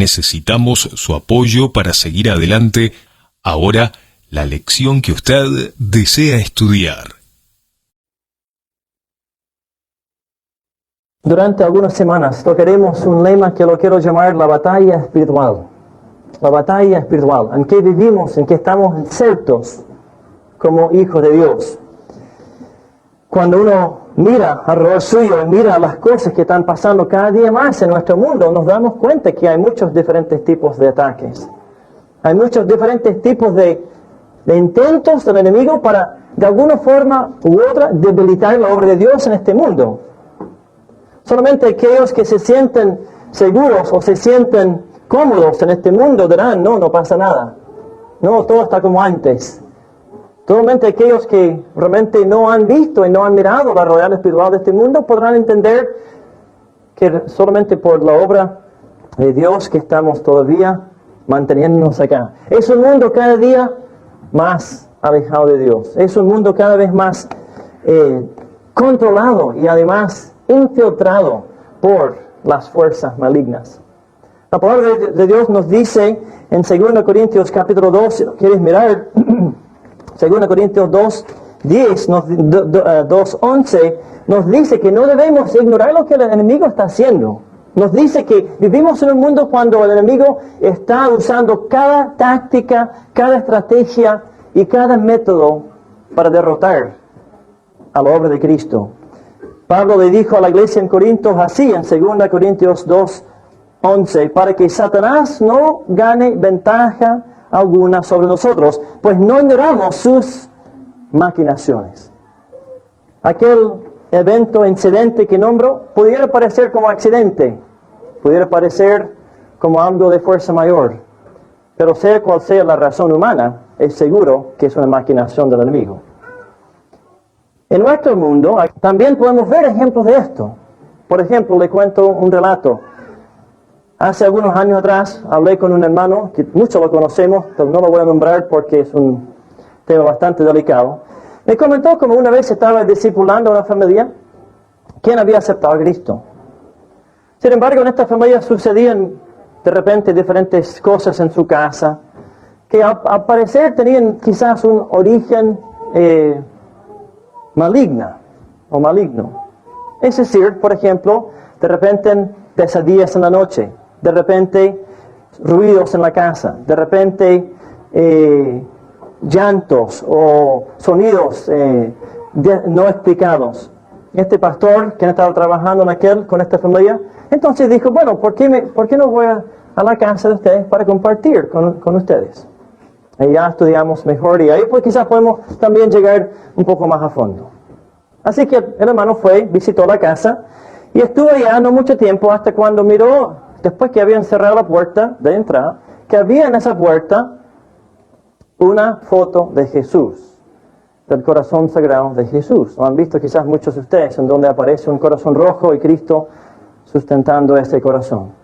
necesitamos su apoyo para seguir adelante. Ahora, la lección que usted desea estudiar. Durante algunas semanas tocaremos un lema que lo quiero llamar la batalla espiritual. La batalla espiritual, en que vivimos, en que estamos insertos como hijos de Dios. Cuando uno mira alrededor suyo y mira las cosas que están pasando cada día más en nuestro mundo, nos damos cuenta que hay muchos diferentes tipos de ataques. Hay muchos diferentes tipos de intentos del enemigo para, de alguna forma u otra, debilitar la obra de Dios en este mundo. Solamente aquellos que se sienten seguros o se sienten cómodos en este mundo dirán, no pasa nada. No, todo está como antes. Solamente aquellos que realmente no han visto y no han mirado la realidad espiritual de este mundo podrán entender que solamente por la obra de Dios que estamos todavía manteniéndonos acá. Es un mundo cada día más alejado de Dios. Es un mundo cada vez más controlado y además infiltrado por las fuerzas malignas. La palabra de Dios nos dice en 2 Corintios capítulo 2, si lo quieres mirar, 2 Corintios 2:10, 2:11, nos dice que no debemos ignorar lo que el enemigo está haciendo. Nos dice que vivimos en un mundo cuando el enemigo está usando cada táctica, cada estrategia y cada método para derrotar a la obra de Cristo. Pablo le dijo a la iglesia en Corinto así, en 2 Corintios 2:11, para que Satanás no gane ventaja alguna sobre nosotros, pues no ignoramos sus maquinaciones. Aquel evento, incidente que nombro, pudiera parecer como accidente, pudiera parecer como algo de fuerza mayor, pero sea cual sea la razón humana, es seguro que es una maquinación del enemigo. En nuestro mundo también podemos ver ejemplos de esto. Por ejemplo, le cuento un relato. Hace algunos años atrás hablé con un hermano, que muchos lo conocemos, pero no lo voy a nombrar porque es un tema bastante delicado. Me comentó como una vez estaba discipulando a una familia quien había aceptado a Cristo. Sin embargo, en esta familia sucedían de repente diferentes cosas en su casa, que al parecer tenían quizás un origen maligno. Es decir, por ejemplo, de repente pesadillas en la noche, de repente ruidos en la casa, de repente llantos o sonidos no explicados. Este pastor, quien estaba trabajando con esta familia, entonces dijo, bueno, ¿por qué no voy a la casa de ustedes para compartir con ustedes? Y ya estudiamos mejor y ahí pues quizás podemos también llegar un poco más a fondo. Así que el hermano visitó la casa y estuvo allá no mucho tiempo hasta cuando miró, después que habían cerrado la puerta de entrada, que había en esa puerta una foto de Jesús, del corazón sagrado de Jesús. Lo han visto quizás muchos de ustedes, en donde aparece un corazón rojo y Cristo sustentando ese corazón.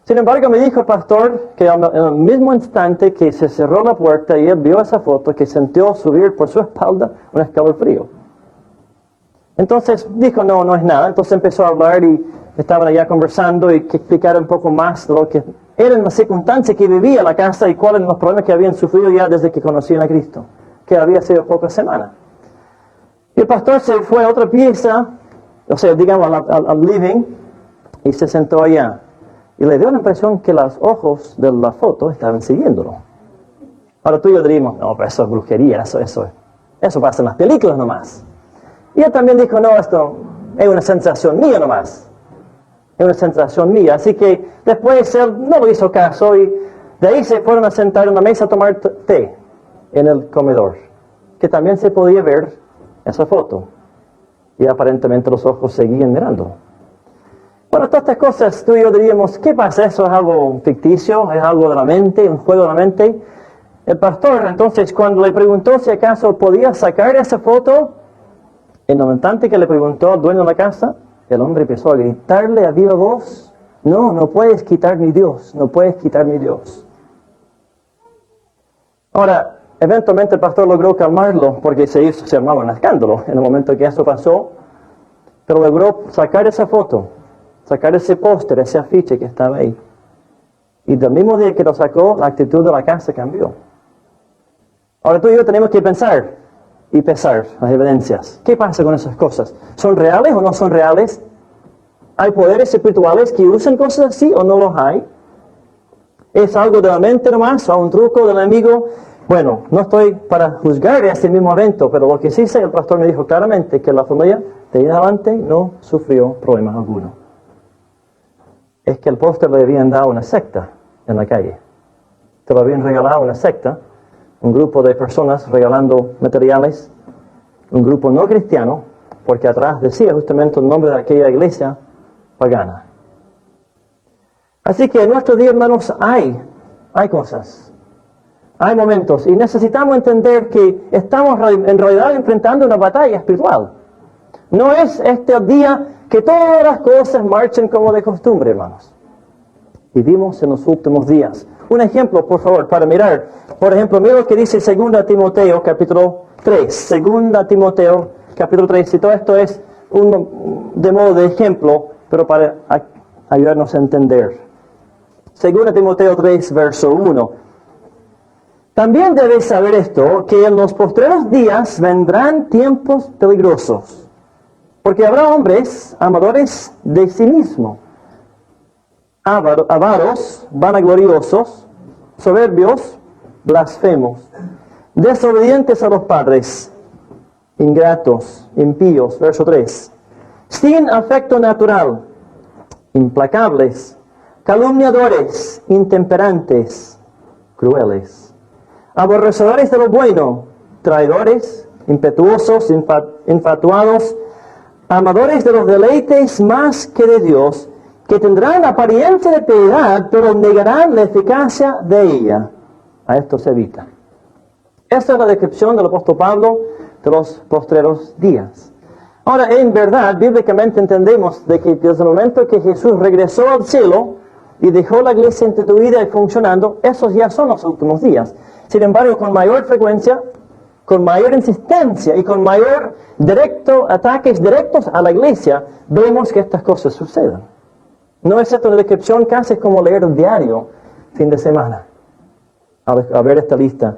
Sin embargo, me dijo el pastor que en el mismo instante que se cerró la puerta y él vio esa foto, que sintió subir por su espalda un escalofrío. Entonces dijo, no es nada. Entonces empezó a hablar y estaban allá conversando y que explicara un poco más de lo que era la circunstancia que vivía la casa y cuáles eran los problemas que habían sufrido ya desde que conocían a Cristo, que había sido pocas semanas. Y el pastor se fue a otra pieza, o sea, digamos al living, y se sentó allá. Y le dio la impresión que los ojos de la foto estaban siguiéndolo. Ahora tú y yo diríamos, no, pero eso es brujería, eso pasa en las películas nomás. Y él también dijo, no, esto es una sensación mía nomás. Es una sensación mía. Así que después él no le hizo caso y de ahí se fueron a sentar en una mesa a tomar té en el comedor, que también se podía ver esa foto. Y aparentemente los ojos seguían mirando. Bueno, todas estas cosas tú y yo diríamos, ¿qué pasa? ¿Eso es algo ficticio? ¿Es algo de la mente? ¿Un juego de la mente? El pastor, entonces, cuando le preguntó si acaso podía sacar esa foto, en el instante que le preguntó al dueño de la casa, el hombre empezó a gritarle a viva voz, no puedes quitar mi Dios, no puedes quitar mi Dios. Ahora, eventualmente el pastor logró calmarlo, porque se armaba un escándalo en el momento que eso pasó, pero logró sacar esa foto, sacar ese póster, ese afiche que estaba ahí. Y del mismo día que lo sacó, la actitud de la casa cambió. Ahora tú y yo tenemos que pensar y pesar las evidencias. ¿Qué pasa con esas cosas? ¿Son reales o no son reales? ¿Hay poderes espirituales que usan cosas así o no los hay? ¿Es algo de la mente nomás o un truco del enemigo? Bueno, no estoy para juzgar ese mismo evento, pero lo que sí sé, el pastor me dijo claramente que la familia de ahí en adelante no sufrió problemas alguno. Es que el póster le habían dado una secta en la calle. Te lo habían regalado una secta, un grupo de personas regalando materiales, un grupo no cristiano, porque atrás decía justamente el nombre de aquella iglesia pagana. Así que en nuestro día, hermanos, hay cosas, hay momentos, y necesitamos entender que estamos en realidad enfrentando una batalla espiritual. No es este día que todas las cosas marchen como de costumbre, hermanos. Vivimos en los últimos días. Un ejemplo, por favor, para mirar. Por ejemplo, mira lo que dice 2 Timoteo, capítulo 3. 2 Timoteo, capítulo 3. Y todo esto es de modo de ejemplo, pero para ayudarnos a entender. 2 Timoteo 3, verso 1. También debes saber esto, que en los postreros días vendrán tiempos peligrosos. Porque habrá hombres amadores de sí mismos, avaros, vanagloriosos, soberbios, blasfemos, desobedientes a los padres, ingratos, impíos, verso 3, sin afecto natural, implacables, calumniadores, intemperantes, crueles, aborrecedores de lo bueno, traidores, impetuosos, infatuados, amadores de los deleites más que de Dios, que tendrán apariencia de piedad, pero negarán la eficacia de ella. A esto se evita. Esta es la descripción del apóstol Pablo de los postreros días. Ahora, en verdad, bíblicamente entendemos de que desde el momento que Jesús regresó al cielo y dejó la iglesia instituida y funcionando, esos ya son los últimos días. Sin embargo, con mayor frecuencia, con mayor insistencia y con mayor ataques directos a la iglesia, vemos que estas cosas sucedan. No es esto una descripción, casi como leer un diario fin de semana, a ver esta lista.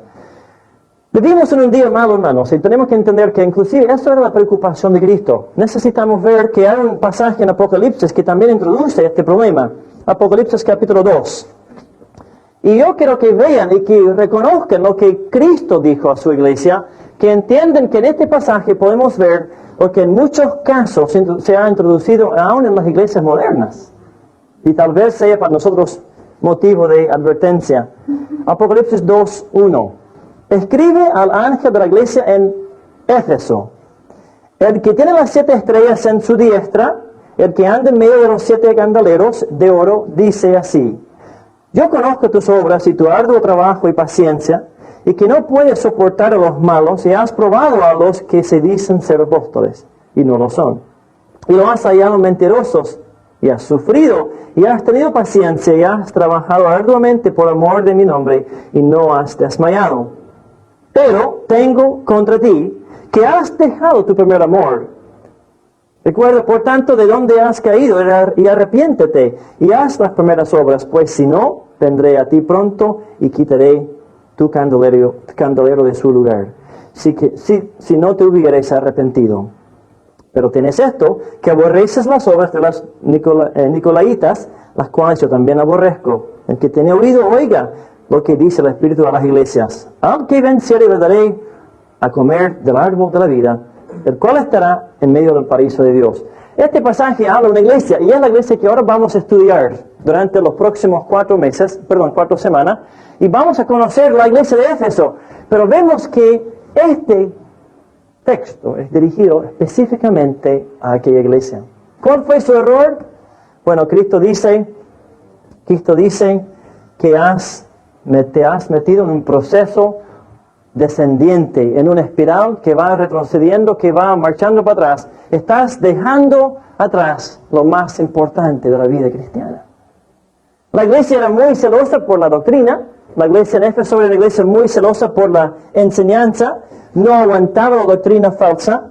Vivimos en un día malo, hermanos, y tenemos que entender que inclusive eso era la preocupación de Cristo. Necesitamos ver que hay un pasaje en Apocalipsis que también introduce este problema. Apocalipsis capítulo 2. Y yo quiero que vean y que reconozcan lo que Cristo dijo a su iglesia, que entienden que en este pasaje podemos ver lo que en muchos casos se ha introducido aún en las iglesias modernas. Y tal vez sea para nosotros motivo de advertencia. Apocalipsis 2:1. Escribe al ángel de la iglesia en Éfeso: el que tiene las 7 estrellas en su diestra, el que anda en medio de los 7 candeleros de oro, dice así: yo conozco tus obras y tu arduo trabajo y paciencia, y que no puedes soportar a los malos, y has probado a los que se dicen ser apóstoles, y no lo son. Y lo has hallado mentirosos, y has sufrido, y has tenido paciencia, y has trabajado arduamente por amor de mi nombre, y no has desmayado. Pero tengo contra ti que has dejado tu primer amor. Recuerda, por tanto, de dónde has caído, y arrepiéntete, y haz las primeras obras, pues si no, vendré a ti pronto, y quitaré tu candelero de su lugar, si no te hubieras arrepentido. Pero tienes esto, que aborreces las obras de las Nicolaitas, las cuales yo también aborrezco. El que tiene oído, oiga lo que dice el Espíritu a las iglesias. Al que venciere le daré a comer del árbol de la vida, el cual estará en medio del paraíso de Dios. Este pasaje habla de una iglesia, y es la iglesia que ahora vamos a estudiar durante los próximos 4 semanas, y vamos a conocer la iglesia de Éfeso. Pero vemos que este texto es dirigido específicamente a aquella iglesia. ¿Cuál fue su error? Bueno, Cristo dice que te has metido en un proceso descendiente, en una espiral que va retrocediendo, que va marchando para atrás. Estás dejando atrás lo más importante de la vida cristiana. La iglesia era muy celosa por la doctrina. La iglesia en Éfeso era una iglesia muy celosa por la enseñanza. No aguantaba la doctrina falsa.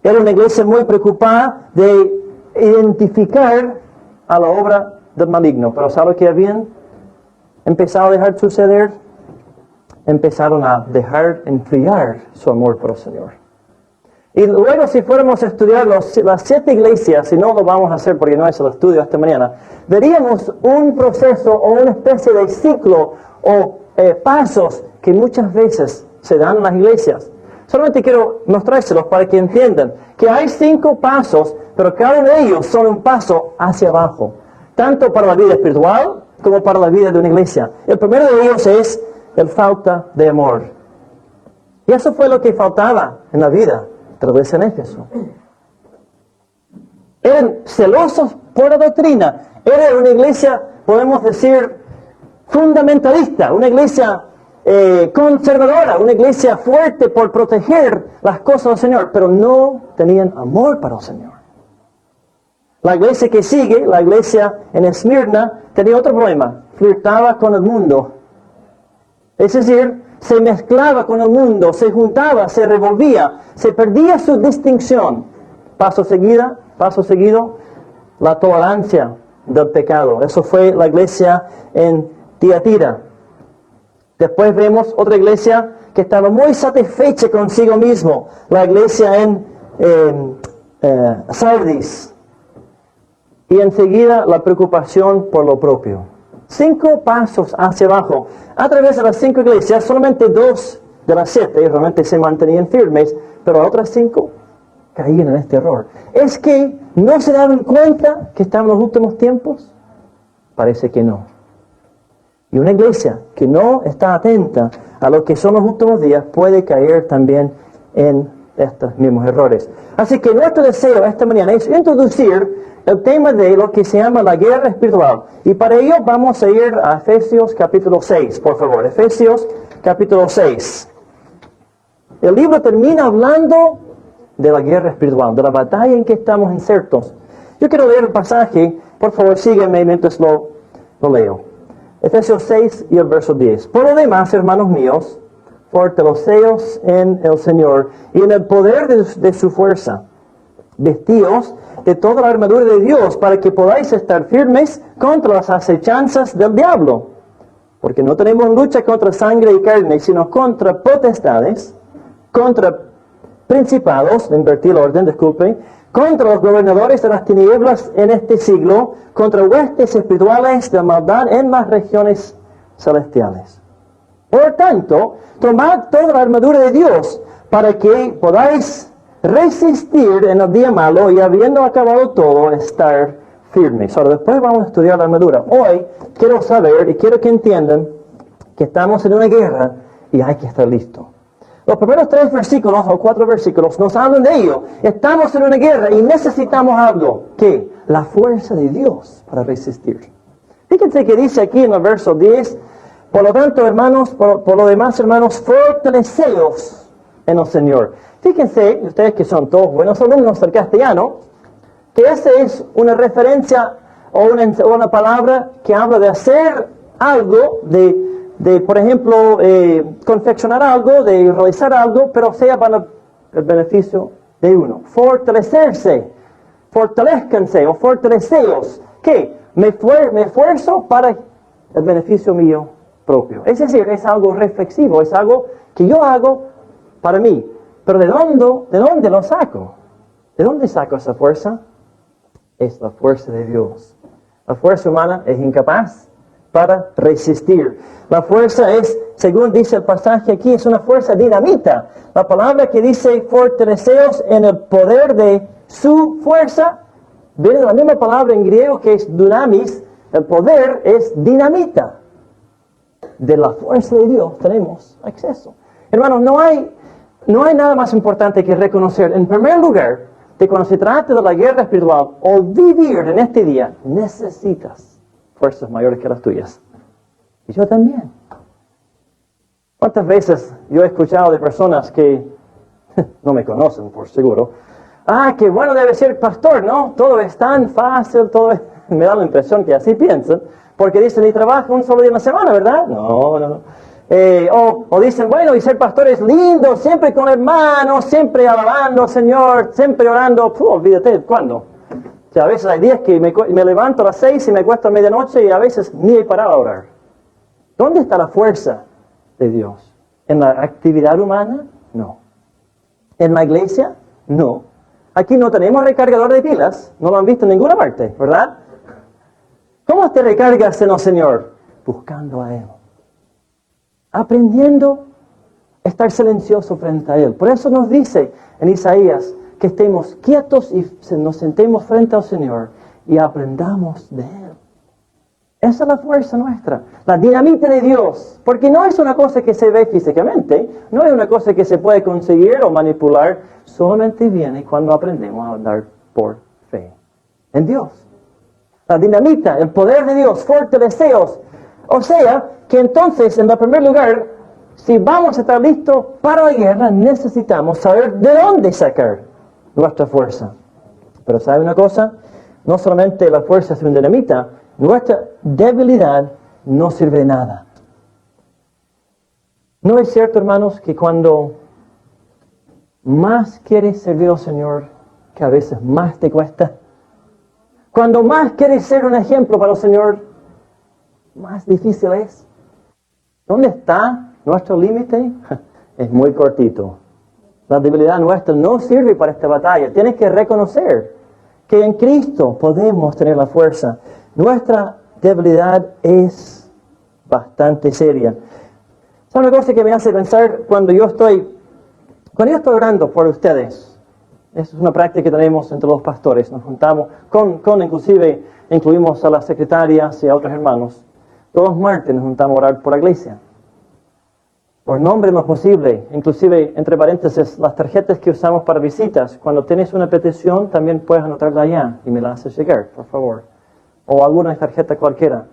Era una iglesia muy preocupada de identificar a la obra del maligno. Pero ¿sabe qué habían? empezado a dejar suceder, empezaron a dejar enfriar su amor por el Señor. Y luego si fuéramos a estudiar las 7 iglesias, y no lo vamos a hacer porque no es el estudio esta mañana, veríamos un proceso o una especie de ciclo o pasos que muchas veces se dan en las iglesias. Solamente quiero mostrárselos para que entiendan que hay 5 pasos, pero cada uno de ellos son un paso hacia abajo, tanto para la vida espiritual como para la vida de una iglesia. El primero de ellos es el falta de amor. Y eso fue lo que faltaba en la vida de la iglesia en Éfeso. Eran celosos por la doctrina. Era una iglesia, podemos decir, fundamentalista, una iglesia conservadora, una iglesia fuerte por proteger las cosas del Señor, pero no tenían amor para el Señor. La iglesia que sigue, la iglesia en Esmirna, tenía otro problema: flirtaba con el mundo. Es decir, se mezclaba con el mundo, se juntaba, se revolvía, se perdía su distinción. Paso seguido, la tolerancia del pecado. Eso fue la iglesia en Tiatira. Después vemos otra iglesia que estaba muy satisfecha consigo mismo, la iglesia en Sardis. Y enseguida la preocupación por lo propio. 5 pasos hacia abajo. A través de las 5 iglesias, solamente 2 de las 7 realmente se mantenían firmes, pero las otras 5 caían en este error. ¿Es que no se daban cuenta que estaban en los últimos tiempos? Parece que no. Y una iglesia que no está atenta a lo que son los últimos días puede caer también en estos mismos errores. Así que nuestro deseo esta mañana es introducir el tema de lo que se llama la guerra espiritual. Y para ello vamos a ir a Efesios capítulo 6, por favor. Efesios capítulo 6. El libro termina hablando de la guerra espiritual, de la batalla en que estamos insertos. Yo quiero leer el pasaje, por favor sígueme mientras lo leo. Efesios 6 y el verso 10. Por lo demás, hermanos míos, fortaleceos en el Señor y en el poder de su fuerza. Vestíos de toda la armadura de Dios para que podáis estar firmes contra las acechanzas del diablo. Porque no tenemos lucha contra sangre y carne, sino contra potestades, contra principados, invertí el orden, disculpe, contra los gobernadores de las tinieblas en este siglo, contra huestes espirituales de maldad en las regiones celestiales. Por tanto, tomad toda la armadura de Dios para que podáis resistir en el día malo y habiendo acabado todo, estar firmes. Ahora, después vamos a estudiar la armadura. Hoy quiero saber y quiero que entiendan que estamos en una guerra y hay que estar listos. Los primeros 3 versículos o 4 versículos nos hablan de ello. Estamos en una guerra y necesitamos algo. ¿Qué? La fuerza de Dios para resistir. Fíjense que dice aquí en el verso 10, por lo tanto, hermanos, por lo demás, hermanos, fortaleceos en el Señor. Fíjense, ustedes que son todos buenos alumnos del castellano, que esa es una referencia o una palabra que habla de hacer algo, de por ejemplo, confeccionar algo, de realizar algo, pero sea para el beneficio de uno. Fortalecerse, fortalezcanse o fortaleceos. ¿Qué? Me esfuerzo para el beneficio mío propio. Es decir, es algo reflexivo, es algo que yo hago para mí. Pero ¿de dónde lo saco? ¿De dónde saco esa fuerza? Es la fuerza de Dios. La fuerza humana es incapaz para resistir. La fuerza es, según dice el pasaje aquí, es una fuerza dinamita. La palabra que dice fortaleceos en el poder de su fuerza, viene de la misma palabra en griego que es dunamis. El poder es dinamita. De la fuerza de Dios tenemos acceso. Hermanos, no hay nada más importante que reconocer, en primer lugar, que cuando se trata de la guerra espiritual o vivir en este día, necesitas fuerzas mayores que las tuyas. Y yo también. ¿Cuántas veces yo he escuchado de personas que no me conocen, por seguro? Qué bueno debe ser pastor, ¿no? Todo es tan fácil, me da la impresión que así piensan, porque dicen, y trabaja un solo día en la semana, ¿verdad? No. O dicen, bueno, y ser pastor es lindo, siempre con hermanos, siempre alabando al Señor, siempre orando. Olvídate, ¿cuándo? O sea, a veces hay días que me levanto a las 6 y me acuesto a medianoche y a veces ni he parado a orar. ¿Dónde está la fuerza de Dios? ¿En la actividad humana? No. ¿En la iglesia? No. Aquí no tenemos recargador de pilas, no lo han visto en ninguna parte, ¿verdad? ¿Cómo te recargas en el Señor? Buscando a Él. Aprendiendo a estar silencioso frente a Él. Por eso nos dice en Isaías que estemos quietos y nos sentemos frente al Señor y aprendamos de Él. Esa es la fuerza nuestra, la dinamita de Dios. Porque no es una cosa que se ve físicamente, no es una cosa que se puede conseguir o manipular, solamente viene cuando aprendemos a andar por fe en Dios. La dinamita, el poder de Dios, fuertes deseos. O sea, que entonces, en primer lugar, si vamos a estar listos para la guerra, necesitamos saber de dónde sacar nuestra fuerza. Pero ¿sabe una cosa? No solamente la fuerza es una dinamita, nuestra debilidad no sirve de nada. ¿No es cierto, hermanos, que cuando más quieres servir al Señor, que a veces más te cuesta? Cuando más quieres ser un ejemplo para el Señor, más difícil es. ¿Dónde está nuestro límite? Es muy cortito. La debilidad nuestra no sirve para esta batalla. Tienes que reconocer que en Cristo podemos tener la fuerza. Nuestra debilidad es bastante seria. ¿Sabe una cosa que me hace pensar cuando yo estoy orando por ustedes? Esa es una práctica que tenemos entre los pastores. Nos juntamos inclusive incluimos a las secretarias y a otros hermanos. Todos los martes nos juntamos a orar por la iglesia. Por nombre más posible, inclusive, entre paréntesis, las tarjetas que usamos para visitas. Cuando tienes una petición, también puedes anotarla allá y me la haces llegar, por favor. O alguna tarjeta cualquiera.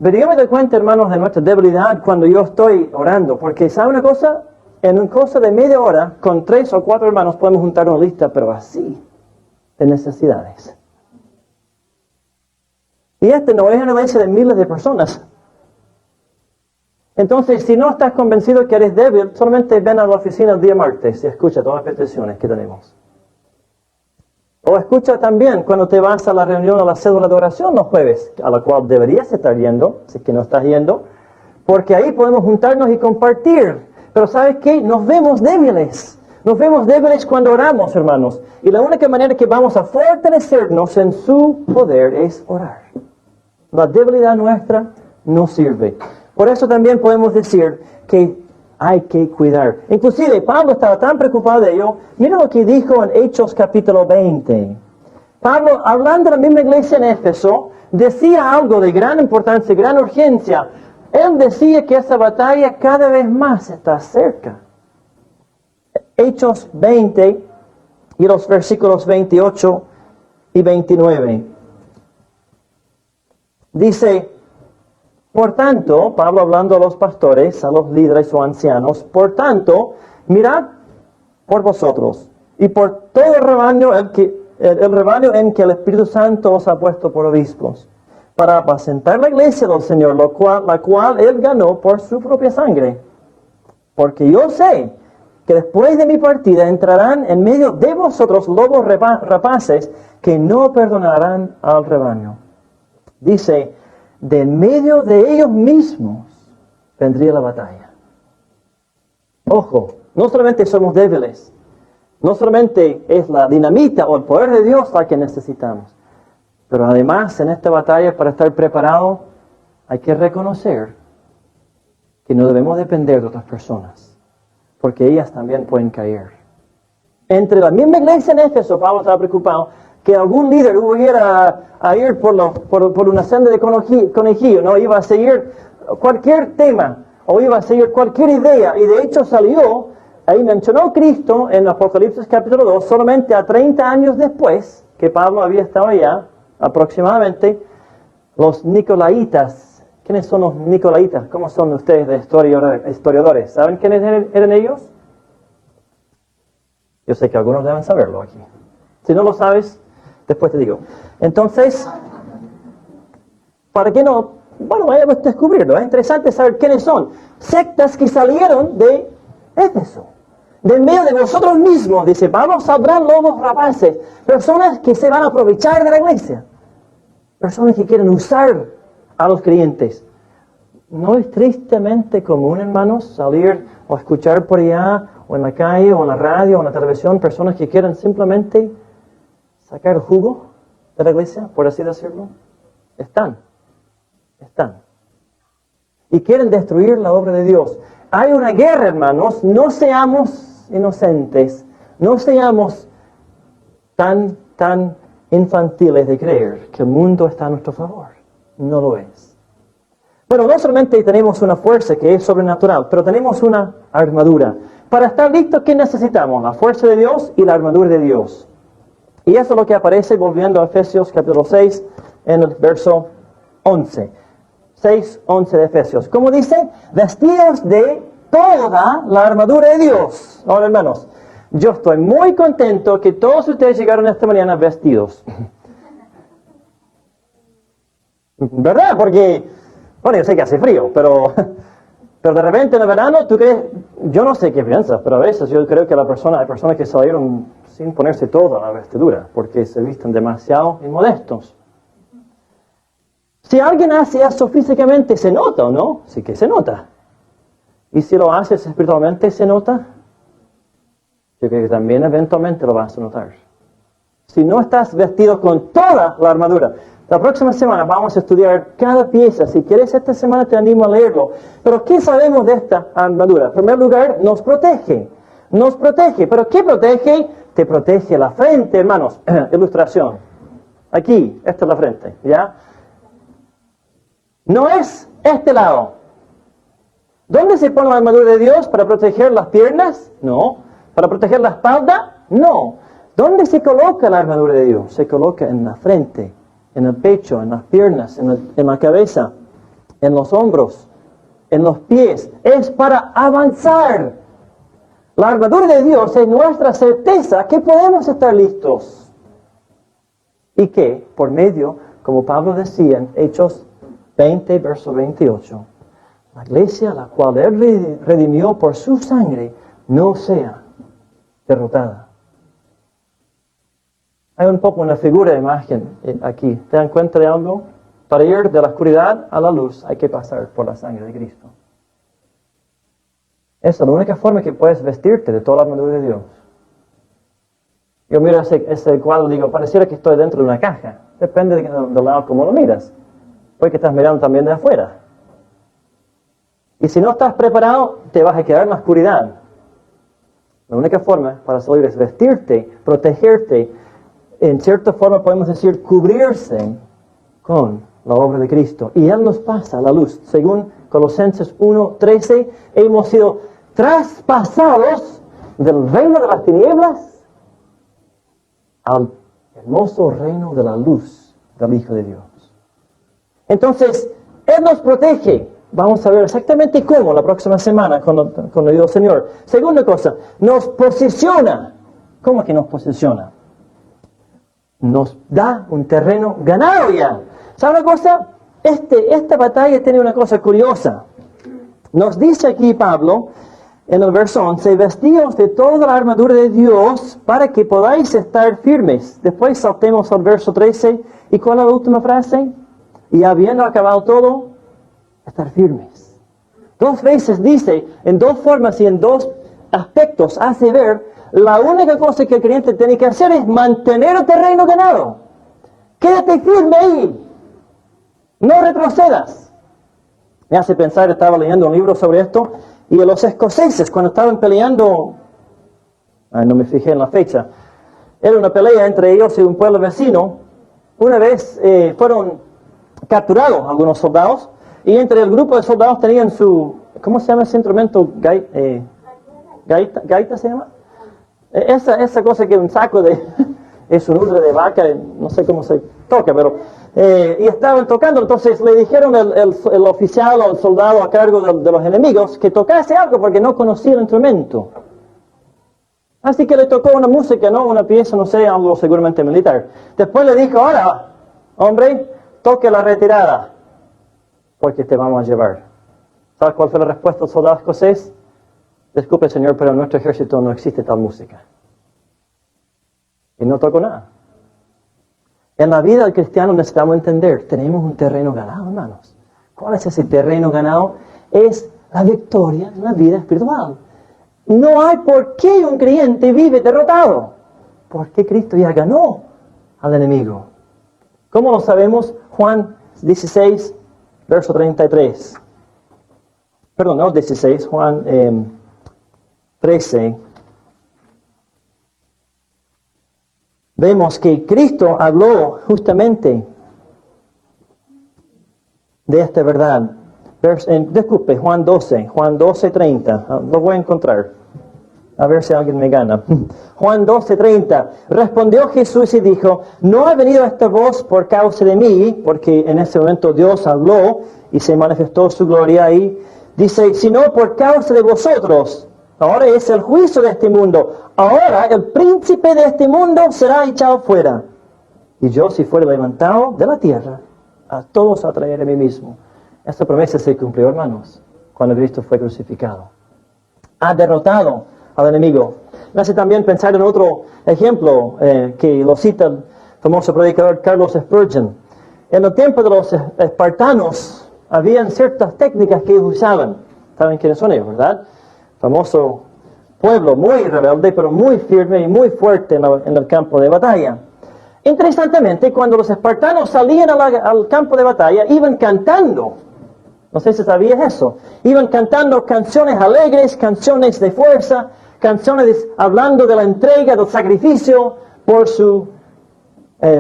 Pero yo me doy cuenta, hermanos, de nuestra debilidad cuando yo estoy orando. Porque, ¿sabe una cosa? En un cosa de media hora, con 3 o 4 hermanos, podemos juntar una lista, pero así, de necesidades. Y no es una iglesia de miles de personas. Entonces, si no estás convencido que eres débil, solamente ven a la oficina el día martes y escucha todas las peticiones que tenemos. O escucha también cuando te vas a la reunión, a la cédula de oración los jueves, a la cual deberías estar yendo, si es que no estás yendo, porque ahí podemos juntarnos y compartir. Pero ¿sabes qué? Nos vemos débiles. Nos vemos débiles cuando oramos, hermanos. Y la única manera que vamos a fortalecernos en su poder es orar. La debilidad nuestra no sirve. Por eso también podemos decir que hay que cuidar. Inclusive Pablo estaba tan preocupado de ello. Mira lo que dijo en Hechos capítulo 20. Pablo, hablando de la misma iglesia en Éfeso, decía algo de gran importancia, gran urgencia. Él decía que esa batalla cada vez más está cerca. Hechos 20 y los versículos 28 y 29. Dice, por tanto, Pablo hablando a los pastores, a los líderes o ancianos, por tanto, mirad por vosotros y por todo el rebaño, el rebaño en que el Espíritu Santo os ha puesto por obispos, para apacentar la iglesia del Señor, la cual Él ganó por su propia sangre. Porque yo sé que después de mi partida entrarán en medio de vosotros lobos rapaces que no perdonarán al rebaño. Dice, de en medio de ellos mismos vendría la batalla. Ojo, no solamente somos débiles, no solamente es la dinamita o el poder de Dios la que necesitamos, pero además en esta batalla, para estar preparado, hay que reconocer que no debemos depender de otras personas, porque ellas también pueden caer. Entre la misma iglesia en Éfeso, Pablo estaba preocupado que algún líder hubiera a ir por una senda de conejillo, ¿no? Iba a seguir cualquier tema, o iba a seguir cualquier idea, y de hecho salió, ahí mencionó Cristo en Apocalipsis capítulo 2, solamente a 30 años después que Pablo había estado allá, aproximadamente, los Nicolaitas. ¿Quiénes son los Nicolaitas? ¿Cómo son ustedes de historiadores? ¿Saben quiénes eran ellos? Yo sé que algunos deben saberlo aquí. Si no lo sabes, después te digo. Entonces, ¿para qué no? Bueno, vayamos a descubrirlo. Es interesante saber quiénes son. Sectas que salieron de Éfeso. De en medio de vosotros mismos, dice Pablo, saldrán lobos rapaces. Personas que se van a aprovechar de la iglesia. Personas que quieren usar a los creyentes. ¿No es tristemente común, hermanos, salir o escuchar por allá, o en la calle, o en la radio, o en la televisión, personas que quieren simplemente sacar jugo de la iglesia, por así decirlo? Están. Y quieren destruir la obra de Dios. Hay una guerra, hermanos. No seamos inocentes. No seamos tan infantiles de creer que el mundo está a nuestro favor. No lo es. Bueno, no solamente tenemos una fuerza que es sobrenatural, pero tenemos una armadura. Para estar listos, ¿qué necesitamos? La fuerza de Dios y la armadura de Dios. Y eso es lo que aparece volviendo a Efesios capítulo 6 en el verso 11. 6:11 de Efesios. Como dice, vestidos de toda la armadura de Dios. Ahora, hermanos, yo estoy muy contento que todos ustedes llegaron esta mañana vestidos. ¿Verdad? Porque, bueno, yo sé que hace frío, pero de repente en el verano, ¿tú crees? Yo no sé qué piensas, pero a veces yo creo que hay personas que salieron sin ponerse toda la vestidura, porque se visten demasiado inmodestos. Si alguien hace eso físicamente, ¿se nota o no? Sí que se nota. Y si lo haces espiritualmente, ¿se nota? Yo creo que también eventualmente lo vas a notar. Si no estás vestido con toda la armadura. La próxima semana vamos a estudiar cada pieza. Si quieres, esta semana te animo a leerlo. Pero ¿qué sabemos de esta armadura? En primer lugar, nos protege. Nos protege. ¿Pero qué protege? Te protege la frente, hermanos. Ilustración. Aquí, esta es la frente, ¿ya? No es este lado. ¿Dónde se pone la armadura de Dios? ¿Para proteger las piernas? No. ¿Para proteger la espalda? No. ¿Dónde se coloca la armadura de Dios? Se coloca en la frente, en el pecho, en las piernas, en la cabeza, en los hombros, en los pies. Es para avanzar. La armadura de Dios es nuestra certeza que podemos estar listos. Y que, por medio, como Pablo decía en Hechos 20, verso 28, la iglesia, la cual Él redimió por su sangre, no sea derrotada. Hay un poco una figura de imagen aquí. ¿Te dan cuenta de algo? Para ir de la oscuridad a la luz hay que pasar por la sangre de Cristo. Esa es la única forma que puedes vestirte de toda la armadura de Dios. Yo miro ese cuadro y digo, pareciera que estoy dentro de una caja. Depende del lado como lo miras. Porque estás mirando también de afuera. Y si no estás preparado, te vas a quedar en la oscuridad. La única forma para salir es vestirte, protegerte. En cierta forma podemos decir cubrirse con la obra de Cristo. Y Él nos pasa la luz. Según Colosenses 1:13, hemos sido traspasados del reino de las tinieblas al hermoso reino de la luz del Hijo de Dios. Entonces, Él nos protege. Vamos a ver exactamente cómo la próxima semana con el Señor. Segunda cosa, nos posiciona. ¿Cómo que nos posiciona? Nos da un terreno ganado ya. ¿Sabe una cosa? Esta batalla tiene una cosa curiosa. Nos dice aquí Pablo, en el verso 11, vestíos de toda la armadura de Dios para que podáis estar firmes. Después saltemos al verso 13. ¿Y cuál es la última frase? Y habiendo acabado todo, estar firmes. Dos veces dice, en dos formas y en dos aspectos, hace ver, la única cosa que el creyente tiene que hacer es mantener el terreno ganado. Quédate firme ahí. No retrocedas. Me hace pensar, estaba leyendo un libro sobre esto, y los escoceses, cuando estaban peleando, no me fijé en la fecha, era una pelea entre ellos y un pueblo vecino. Una vez fueron capturados algunos soldados, y entre el grupo de soldados tenían su, ¿cómo se llama ese instrumento? Gaita se llama. Esa cosa que es un saco de, es un udre de vaca, no sé cómo se toca, pero, y estaban tocando. Entonces le dijeron el oficial o el soldado a cargo de los enemigos que tocase algo porque no conocía el instrumento. Así que le tocó una música, ¿no? Una pieza, no sé, algo seguramente militar. Después le dijo, ahora, hombre, toque la retirada, porque te vamos a llevar. ¿Sabes cuál fue la respuesta del soldado escocés? Disculpe, señor, pero en nuestro ejército no existe tal música. Y no tocó nada. En la vida del cristiano necesitamos entender, tenemos un terreno ganado, hermanos. ¿Cuál es ese terreno ganado? Es la victoria en la vida espiritual. No hay por qué un creyente vive derrotado, porque Cristo ya ganó al enemigo. ¿Cómo lo sabemos? Juan 16, verso 33. Perdón, no 16, Juan 13. Vemos que Cristo habló justamente de esta verdad. Disculpe, Juan 12, 30. Lo voy a encontrar. A ver si alguien me gana. Juan 12:30. Respondió Jesús y dijo, no ha venido esta voz por causa de mí, porque en ese momento Dios habló y se manifestó su gloria ahí. Dice, sino por causa de vosotros. Ahora es el juicio de este mundo. Ahora el príncipe de este mundo será echado fuera. Y yo, si fuera levantado de la tierra, a todos atraeré a mí mismo. Esta promesa se cumplió, hermanos, cuando Cristo fue crucificado. Ha derrotado al enemigo. Me hace también pensar en otro ejemplo que lo cita el famoso predicador Carlos Spurgeon. En el tiempo de los espartanos, habían ciertas técnicas que ellos usaban. ¿Saben quiénes son ellos, verdad? Famoso pueblo, muy rebelde, pero muy firme y muy fuerte en el campo de batalla. Interesantemente, cuando los espartanos salían al campo de batalla, iban cantando. No sé si sabías eso. Iban cantando canciones alegres, canciones de fuerza, canciones hablando de la entrega, del sacrificio por su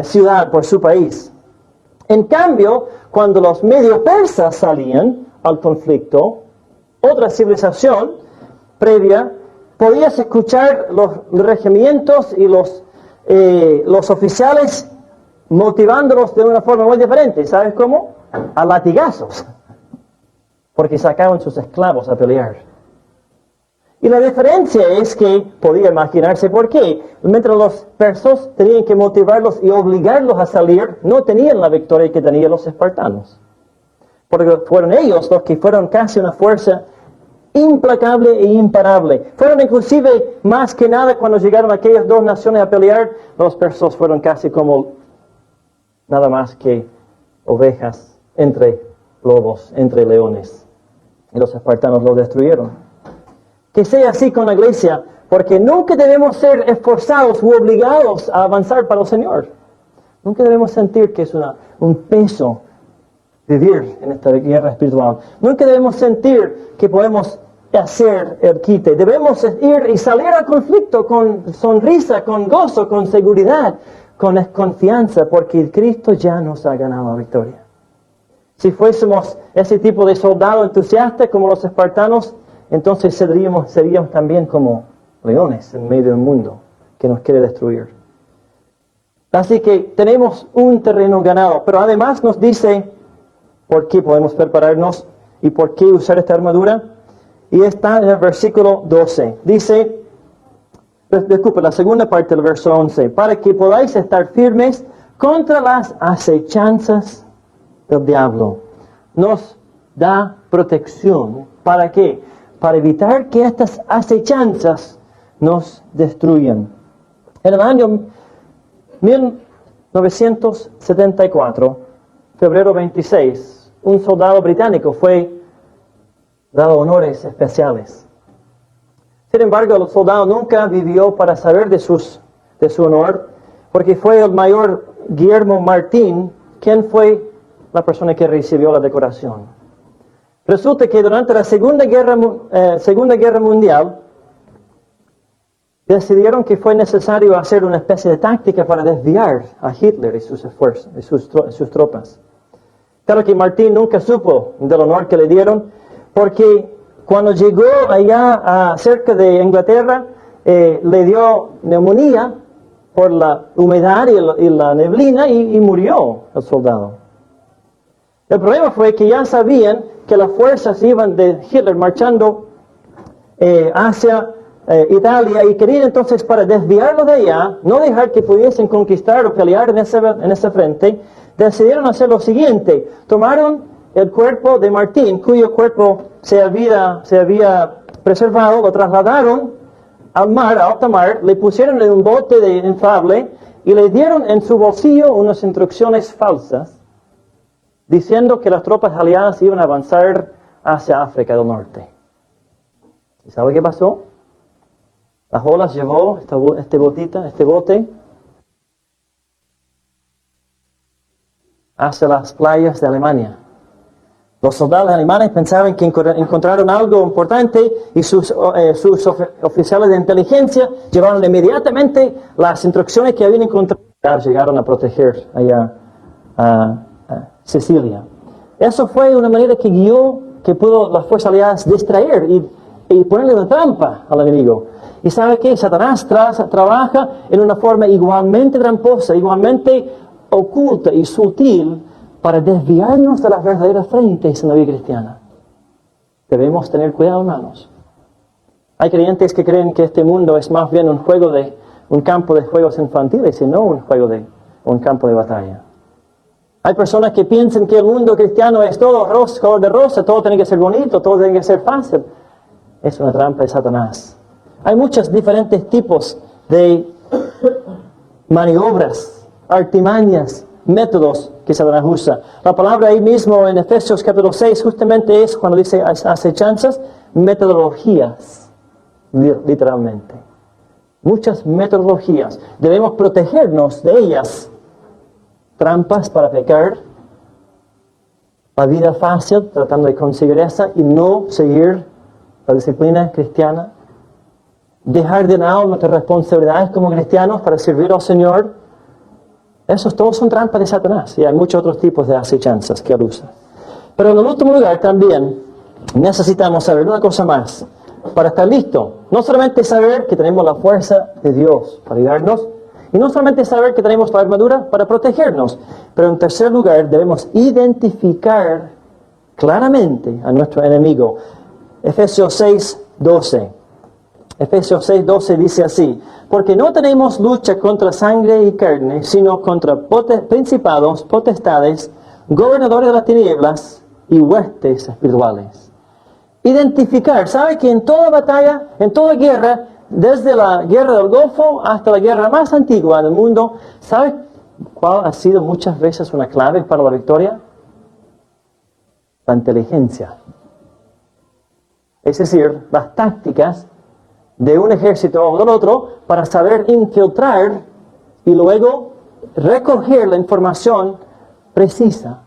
ciudad, por su país. En cambio, cuando los medio persas salían al conflicto, otra civilización previa, podías escuchar los regimientos y los oficiales motivándolos de una forma muy diferente. ¿Sabes cómo? A latigazos. Porque sacaban sus esclavos a pelear. Y la diferencia es que podía imaginarse por qué. Mientras los persas tenían que motivarlos y obligarlos a salir, no tenían la victoria que tenían los espartanos. Porque fueron ellos los que fueron casi una fuerza implacable e imparable. Fueron inclusive, más que nada, cuando llegaron aquellas dos naciones a pelear, los persas fueron casi como nada más que ovejas entre lobos, entre leones. Y los espartanos lo destruyeron. Que sea así con la iglesia, porque nunca debemos ser esforzados u obligados a avanzar para el Señor. Nunca debemos sentir que es un peso vivir en esta guerra espiritual. Nunca debemos sentir que podemos hacer el quite. Debemos ir y salir al conflicto con sonrisa, con gozo, con seguridad, con confianza, porque Cristo ya nos ha ganado la victoria. Si fuésemos ese tipo de soldado entusiasta como los espartanos, entonces seríamos también como leones en medio del mundo que nos quiere destruir. Así que tenemos un terreno ganado, pero además nos dice por qué podemos prepararnos y por qué usar esta armadura. Y está en el versículo 12. Dice, disculpe, la segunda parte del verso 11, para que podáis estar firmes contra las acechanzas del diablo. Nos da protección. ¿Para qué? Para evitar que estas acechanzas nos destruyan. En el año 1974, febrero 26, un soldado británico fue dado honores especiales. Sin embargo, el soldado nunca vivió para saber de su honor, porque fue el mayor Guillermo Martín quien fue la persona que recibió la decoración. Resulta que durante la Segunda Guerra Mundial decidieron que fue necesario hacer una especie de táctica para desviar a Hitler y sus esfuerzos, y sus tropas. Claro que Martín nunca supo del honor que le dieron, porque cuando llegó allá cerca de Inglaterra, le dio neumonía por la humedad y la neblina y murió el soldado. El problema fue que ya sabían que las fuerzas iban de Hitler marchando hacia Italia y querían entonces, para desviarlo de allá, no dejar que pudiesen conquistar o pelear en ese frente, decidieron hacer lo siguiente. Tomaron el cuerpo de Martín, cuyo cuerpo se había preservado, lo trasladaron al mar, a alta mar, le pusieron en un bote inflable y le dieron en su bolsillo unas instrucciones falsas diciendo que las tropas aliadas iban a avanzar hacia África del Norte. ¿Y sabe qué pasó? Las olas llevó este bote hacia las playas de Alemania. Los soldados alemanes pensaban que encontraron algo importante y sus oficiales de inteligencia llevaron inmediatamente las instrucciones que habían encontrado. Llegaron a proteger allá a Sicilia. Eso fue una manera que guió, que pudo las fuerzas aliadas distraer y ponerle una trampa al enemigo. Y sabe que Satanás trabaja en una forma igualmente tramposa, igualmente oculta y sutil para desviarnos de las verdaderas frentes en la vida cristiana. Debemos tener cuidado, hermanos. Hay creyentes que creen que este mundo es más bien un campo de juegos infantiles y no un campo de batalla. Hay personas que piensan que el mundo cristiano es todo color de rosa, todo tiene que ser bonito, todo tiene que ser fácil. Es una trampa de Satanás. Hay muchos diferentes tipos de maniobras, artimañas, métodos que Satanás usa. La palabra ahí mismo en Efesios capítulo 6 justamente es cuando dice acechanzas, metodologías, literalmente. Muchas metodologías. Debemos protegernos de ellas. Trampas para pecar, la vida fácil, tratando de conseguir esa y no seguir la disciplina cristiana. Dejar de lado nuestras responsabilidades como cristianos para servir al Señor. Esos todos son trampas de Satanás y hay muchos otros tipos de acechanzas que él usa. Pero en el último lugar también necesitamos saber una cosa más para estar listos. No solamente saber que tenemos la fuerza de Dios para ayudarnos y no solamente saber que tenemos la armadura para protegernos, pero en tercer lugar debemos identificar claramente a nuestro enemigo. Efesios 6:12. Efesios 6:12 dice así: porque no tenemos lucha contra sangre y carne, sino contra principados, potestades, gobernadores de las tinieblas y huestes espirituales. Identificar, ¿sabe que en toda batalla, en toda guerra, desde la guerra del Golfo hasta la guerra más antigua del mundo, ¿sabe cuál ha sido muchas veces una clave para la victoria? La inteligencia. Es decir, las tácticas de un ejército o del otro para saber infiltrar y luego recoger la información precisa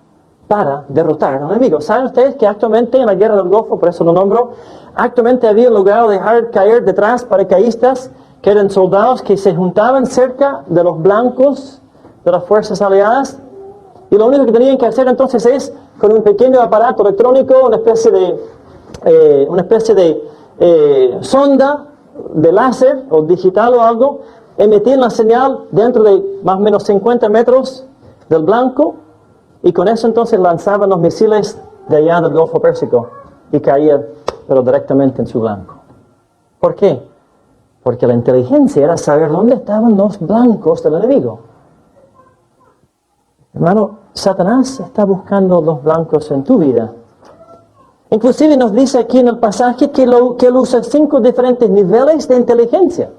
para derrotar al enemigo. ¿Saben ustedes que actualmente en la guerra del Golfo, por eso lo nombro, actualmente había logrado dejar caer detrás paracaidistas que eran soldados que se juntaban cerca de los blancos de las fuerzas aliadas y lo único que tenían que hacer entonces es con un pequeño aparato electrónico, una especie de sonda de láser o digital o algo, emitían la señal dentro de más o menos 50 metros del blanco y con eso entonces lanzaban los misiles de allá del Golfo Pérsico y caían pero directamente en su blanco. ¿Por qué? Porque la inteligencia era saber dónde estaban los blancos del enemigo. Hermano, Satanás está buscando los blancos en tu vida. Inclusive nos dice aquí en el pasaje que él usa 5 diferentes niveles de inteligencia.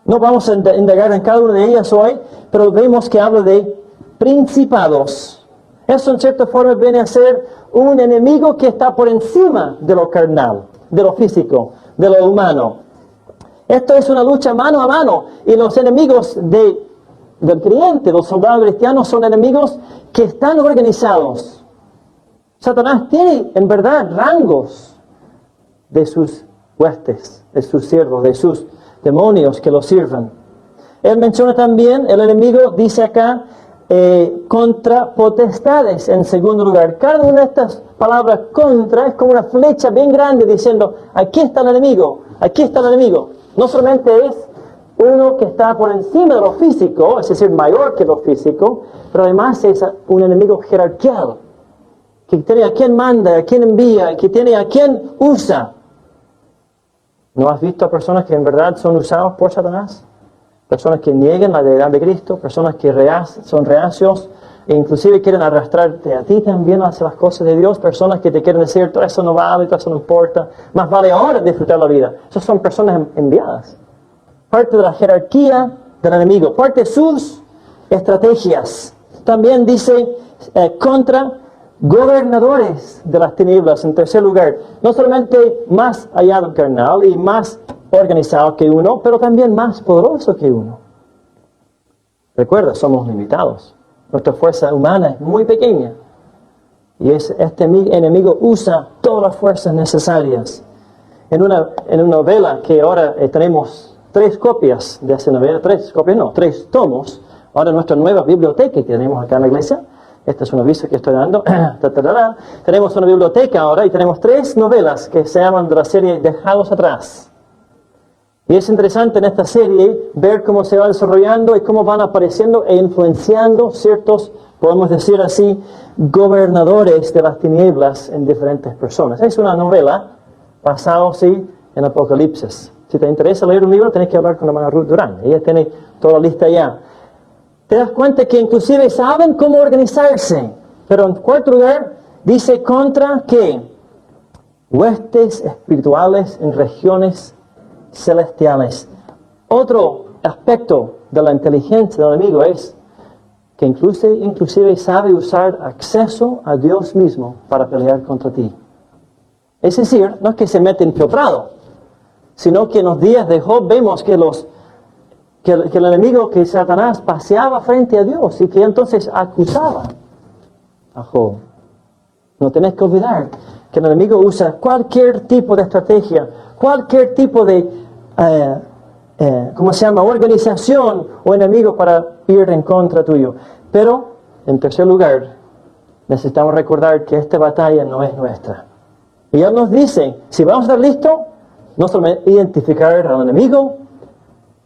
No vamos a indagar en cada una de ellas hoy, pero vemos que habla de principados. Eso en cierta forma viene a ser un enemigo que está por encima de lo carnal, de lo físico, de lo humano. Esto es una lucha mano a mano y los enemigos del creyente, los soldados cristianos, son enemigos que están organizados. Satanás tiene en verdad rangos de sus huestes, de sus siervos, de sus demonios que lo sirvan. Él menciona también, el enemigo dice acá, contra potestades en segundo lugar. Cada una de estas palabras contra es como una flecha bien grande diciendo, aquí está el enemigo, aquí está el enemigo. No solamente es uno que está por encima de lo físico, es decir, mayor que lo físico, pero además es un enemigo jerarquial, que tiene a quien manda, a quien envía, que tiene a quien usa. ¿No has visto a personas que en verdad son usados por Satanás? Personas que niegan la deidad de Cristo, personas que son reacios e inclusive quieren arrastrarte a ti también hacia las cosas de Dios, personas que te quieren decir, todo eso no vale, todo eso no importa, más vale ahora disfrutar la vida. Esas son personas enviadas. Parte de la jerarquía del enemigo, parte de sus estrategias. También dice contra gobernadores de las tinieblas. En tercer lugar, no solamente más allá del carnal y más organizado que uno, pero también más poderoso que uno. Recuerda, somos limitados. Nuestra fuerza humana es muy pequeña. Y este enemigo usa todas las fuerzas necesarias. En una novela que ahora tenemos 3 copias de esa novela, 3 tomos. Ahora nuestra nueva biblioteca que tenemos acá en la iglesia. Este es un aviso que estoy dando. Tenemos una biblioteca ahora y tenemos 3 novelas que se llaman de la serie Dejados Atrás. Y es interesante en esta serie ver cómo se va desarrollando y cómo van apareciendo e influenciando ciertos, podemos decir así, gobernadores de las tinieblas en diferentes personas. Es una novela basada, sí, en Apocalipsis. Si te interesa leer un libro, tenés que hablar con la hermana Ruth Durán. Ella tiene toda la lista ya. Te das cuenta que inclusive saben cómo organizarse. Pero en cuarto lugar, dice contra ¿qué? Huestes espirituales en regiones celestiales. Otro aspecto de la inteligencia del enemigo es que inclusive sabe usar acceso a Dios mismo para pelear contra ti. Es decir, no es que se mete infiltrado, sino que en los días de Job vemos que el enemigo, que Satanás, paseaba frente a Dios y que entonces acusaba a Job. No tenés que olvidar que el enemigo usa cualquier tipo de estrategia, cualquier tipo de, organización o enemigo para ir en contra tuyo. Pero, en tercer lugar, necesitamos recordar que esta batalla no es nuestra. Y Él nos dice, si vamos a estar listos, no solamente identificar al enemigo,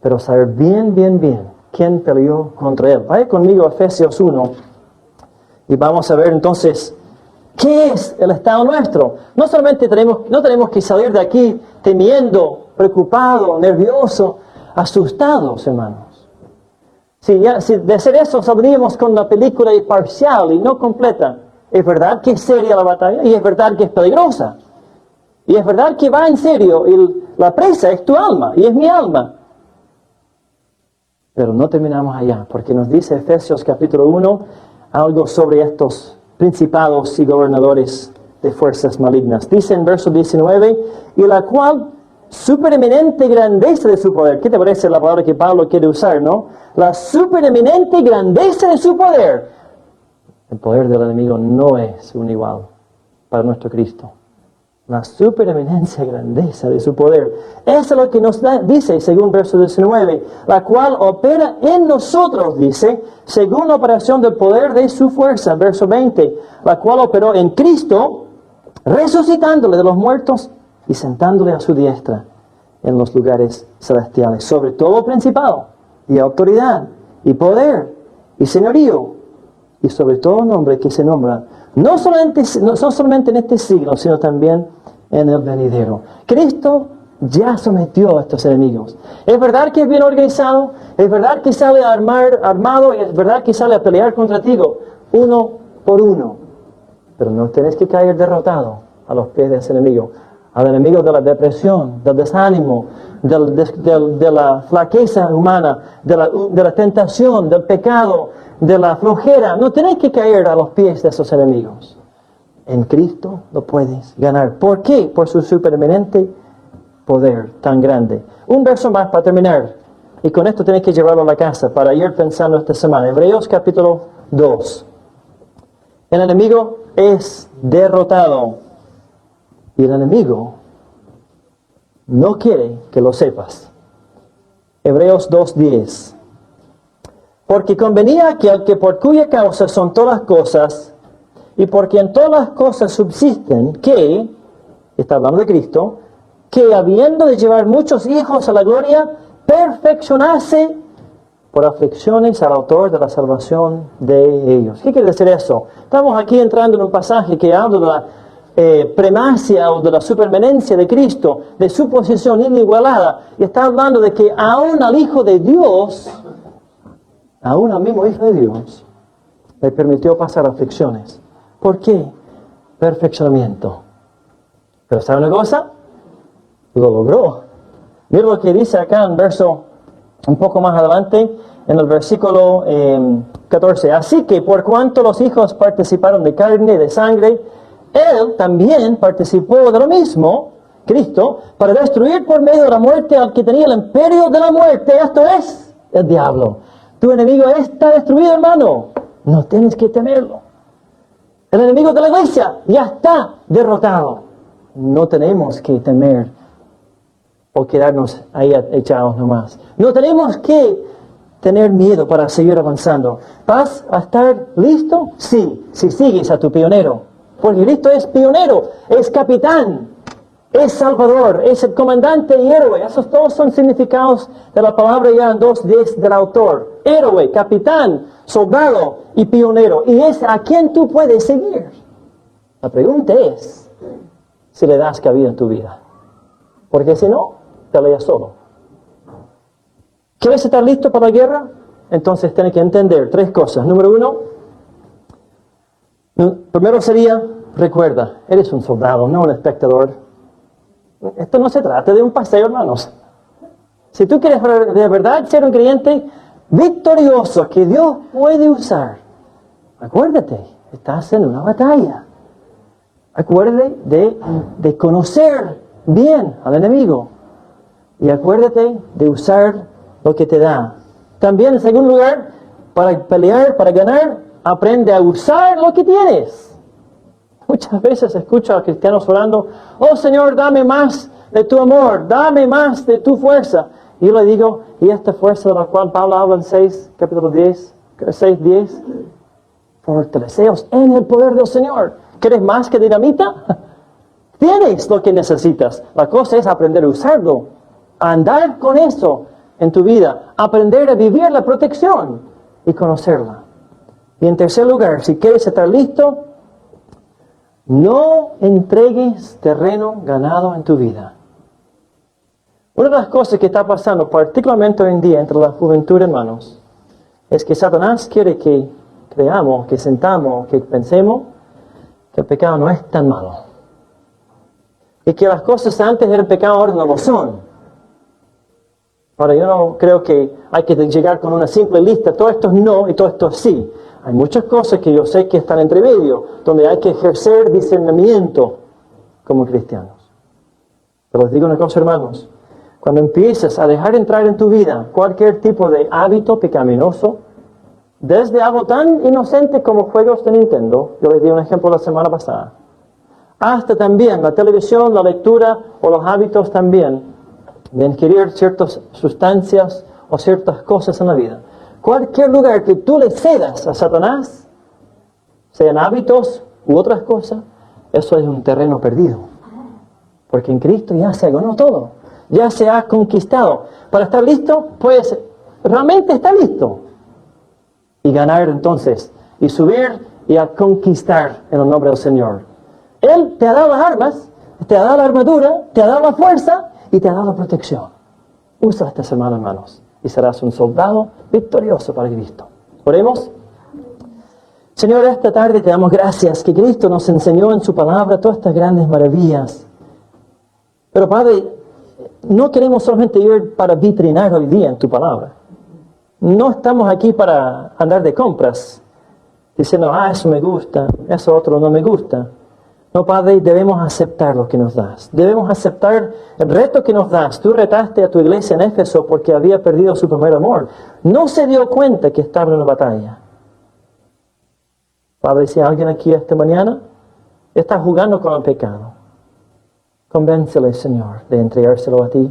pero saber bien quién peleó contra él. Vaya conmigo a Efesios 1 y vamos a ver entonces qué es el estado nuestro. No solamente no tenemos que salir de aquí temiendo, preocupado, nervioso, asustados, hermanos. Si de hacer eso saldríamos con una película parcial y no completa. Es verdad que es seria la batalla y es verdad que es peligrosa. Y es verdad que va en serio y la presa es tu alma y es mi alma. Pero no terminamos allá, porque nos dice Efesios capítulo 1 algo sobre estos principados y gobernadores de fuerzas malignas. Dice en verso 19, y la cual supereminente grandeza de su poder. ¿Qué te parece la palabra que Pablo quiere usar, no? La supereminente grandeza de su poder. El poder del enemigo no es un igual para nuestro Cristo. La supereminencia grandeza de su poder. Eso es lo que nos dice, según verso 19, la cual opera en nosotros, dice, según la operación del poder de su fuerza. Verso 20, la cual operó en Cristo, resucitándole de los muertos y sentándole a su diestra en los lugares celestiales, sobre todo principado y autoridad y poder y señorío y sobre todo nombre que se nombra no solamente en este siglo, sino también en el venidero. Cristo ya sometió a estos enemigos. Es verdad que es bien organizado, es verdad que sale armado y es verdad que sale a pelear contra ti, uno por uno. Pero no tenés que caer derrotado a los pies de ese enemigo. Al enemigo de la depresión, del desánimo, de la flaqueza humana, de la tentación, del pecado, de la flojera. No tenés que caer a los pies de esos enemigos. En Cristo lo puedes ganar. ¿Por qué? Por su supereminente poder tan grande. Un verso más para terminar. Y con esto tenés que llevarlo a la casa para ir pensando esta semana. Hebreos capítulo 2. El enemigo es derrotado. Y el enemigo no quiere que lo sepas. Hebreos 2:10. Porque convenía que al que por cuya causa son todas las cosas, y por quien todas las cosas subsisten, que, está hablando de Cristo, que habiendo de llevar muchos hijos a la gloria, perfeccionase por aflicciones al autor de la salvación de ellos. ¿Qué quiere decir eso? Estamos aquí entrando en un pasaje que habla de la premacia o de la supermanencia de Cristo, de su posición inigualada, y está hablando de que aún al Hijo de Dios, aún al mismo Hijo de Dios, le permitió pasar aflicciones. ¿Por qué? Perfeccionamiento. Pero ¿sabe una cosa? Lo logró. Mira lo que dice acá en verso un poco más adelante, en el versículo 14. Así que por cuanto los hijos participaron de carne y de sangre, Él también participó de lo mismo, Cristo, para destruir por medio de la muerte al que tenía el imperio de la muerte, esto es, el diablo. Tu enemigo está destruido, hermano. No tienes que temerlo. El enemigo de la iglesia ya está derrotado. No tenemos que temer o quedarnos ahí echados nomás. No tenemos que tener miedo para seguir avanzando. ¿Vas a estar listo? Sí, si sigues a tu pionero. Porque Cristo es pionero, es capitán, es salvador, es el comandante y héroe. Esos todos son significados de la palabra ya en 2:10 del autor. Héroe, capitán, soldado y pionero. Y es a quien tú puedes seguir. La pregunta es si le das cabida en tu vida. Porque si no, peleas solo. ¿Quieres estar listo para la guerra? Entonces tienes que entender 3 cosas. Número 1, primero sería, recuerda, eres un soldado, no un espectador. Esto no se trata de un paseo, hermanos. Si tú quieres de verdad ser un creyente victorioso que Dios puede usar, acuérdate, estás en una batalla. Acuérdate de conocer bien al enemigo. Y acuérdate de usar lo que te da. También, en segundo lugar, para pelear, para ganar, aprende a usar lo que tienes. Muchas veces escucho a cristianos orando, oh Señor, dame más de tu amor, dame más de tu fuerza. Y yo le digo, ¿y esta fuerza de la cual Pablo habla en capítulo 6:10? Fortaleceos en el poder del Señor. ¿Quieres más que dinamita? Tienes lo que necesitas. La cosa es aprender a usarlo, a andar con eso en tu vida, aprender a vivir la protección y conocerla. Y en tercer lugar, si quieres estar listo, no entregues terreno ganado en tu vida. Una de las cosas que está pasando, particularmente hoy en día entre la juventud, hermanos, es que Satanás quiere que creamos, que sentamos, que pensemos que el pecado no es tan malo. Y que las cosas antes eran pecado, ahora no lo son. Ahora, yo no creo que hay que llegar con una simple lista, todo esto es no y todo esto es sí. Hay muchas cosas que yo sé que están entre medio, donde hay que ejercer discernimiento como cristianos. Pero les digo una cosa, hermanos, cuando empiezas a dejar entrar en tu vida cualquier tipo de hábito pecaminoso, desde algo tan inocente como juegos de Nintendo, yo les di un ejemplo la semana pasada, hasta también la televisión, la lectura o los hábitos también de ingerir ciertas sustancias o ciertas cosas en la vida. Cualquier lugar que tú le cedas a Satanás, sean hábitos u otras cosas, eso es un terreno perdido. Porque en Cristo ya se ganó todo, ya se ha conquistado. Para estar listo, pues realmente está listo. Y ganar entonces, y subir y a conquistar en el nombre del Señor. Él te ha dado las armas, te ha dado la armadura, te ha dado la fuerza y te ha dado la protección. Usa esta semana, hermanos, y serás un soldado victorioso para Cristo. Oremos. Señor, esta tarde te damos gracias que Cristo nos enseñó en su palabra todas estas grandes maravillas. Pero Padre, no queremos solamente ir para vitrinar hoy día en tu palabra. No estamos aquí para andar de compras, diciendo, eso me gusta, eso otro no me gusta. No, Padre, debemos aceptar lo que nos das. Debemos aceptar el reto que nos das. Tú retaste a tu iglesia en Éfeso porque había perdido su primer amor. No se dio cuenta que estaba en una batalla. Padre, si alguien aquí esta mañana está jugando con el pecado, convéncele, Señor, de entregárselo a ti.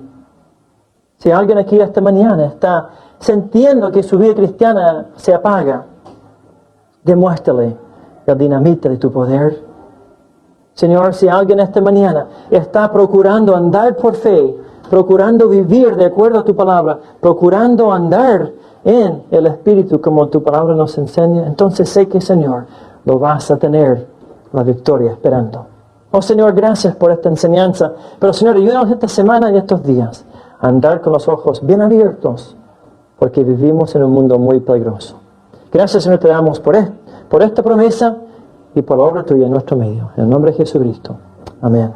Si alguien aquí esta mañana está sintiendo que su vida cristiana se apaga, demuéstrale la dinamita de tu poder. Señor, si alguien esta mañana está procurando andar por fe, procurando vivir de acuerdo a tu palabra, procurando andar en el Espíritu como tu palabra nos enseña, entonces sé que, Señor, lo vas a tener la victoria esperando. Oh, Señor, gracias por esta enseñanza. Pero, Señor, ayúdanos esta semana y estos días a andar con los ojos bien abiertos, porque vivimos en un mundo muy peligroso. Gracias, Señor, te damos por esta promesa y por la obra tuya en nuestro medio. En el nombre de Jesucristo. Amén.